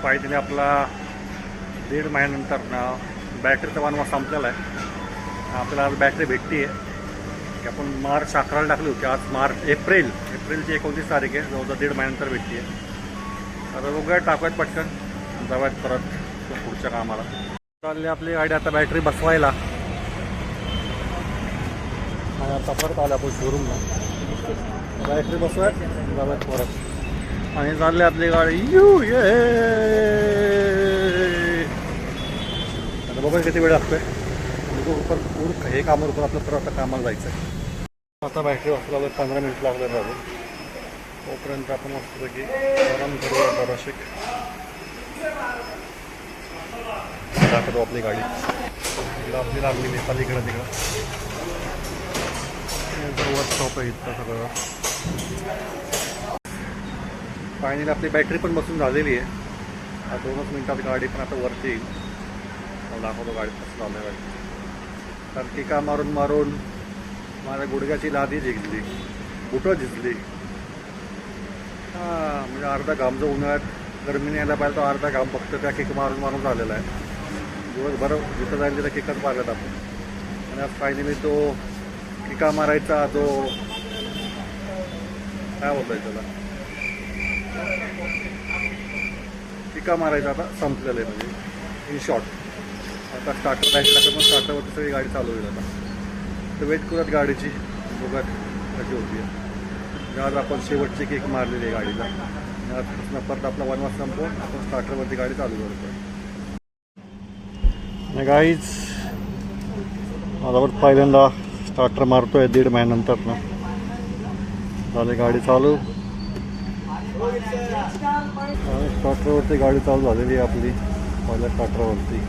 Finally आपला 1.5 महिन्यानंतर ना बॅटरीचा वनवास संपलेला आहे. आपल्याला आज बॅटरी भेटते आहे की आपण मार्च 11ला टाकली होती. आज एप्रिलची 29 तारीख आहे. जवळजवळ 1.5 महिन्यानंतर भेटते आहे. आता बघूया, टाकूयात पटकन, जाऊयात परत पुढच्या कामाला. चालली आपली गाडी आता बॅटरी बसवायला. आणि आता परत आलं आपण शोरूमला बॅटरी बसवायत, जाऊयात परत. आणि चालली आपली गाडी ये. आता बघा किती वेळ लागतोय. हे कामावर पण आपलं परत आता कामाला जायचं आहे. आता बॅटरी बसवायला 15 मिनिट लागले राहू. तोपर्यंत आपण मस्तपैकी आराम करूया जराशी. दाखवतो आपली गाडी. आपली लागली नेपाली इकडं तिकडं. वर्कशॉप आहे इथं सगळं. फायनली आपली बॅटरी पण बसून झालेली आहे. 2च मिनिटात गाडी पण आता वरती येईल. दाखवतो गाडी कसं चालू आहे गाडी. तर टिका मारून मारून माझ्या गुडघ्याची लादी झिजली, बुटं झिजली. हां, म्हणजे अर्धा घाम जो उन्हाळ्यात गरमीने यायला पाहिजे तो अर्धा घाम फक्त त्या किक मारून मारून झालेला आहे. दिवसभर जिथं जाईल तिथं किकच मारल्यात आपण. आणि आज फायनली तो किका मारायचा जो काय बोलताय त्याला, किका मारायचा आता संपलेलं आहे. म्हणजे इन शॉर्ट आता स्टार्टर राहायचं तर मग स्टार्टरवरती सगळी गाडी चालू होईल. आता तर वेट करूयात गाडीची, बघूयात कशी होती. आज आपण शेवटची किक मारलेली आहे गाडीला. आजपासून परत आपला वनवास संपवून आपण स्टार्टरवरती गाडी चालू करतो. गाईज माझ्यावर पहिल्यांदा स्टार्टर मारतोय 1.5 महिन्यानंतर ना. झाली गाडी चालू. स्टार्टरवरती गाडी चालू झालेली आहे आपली पहिल्या स्टार्टरवरती.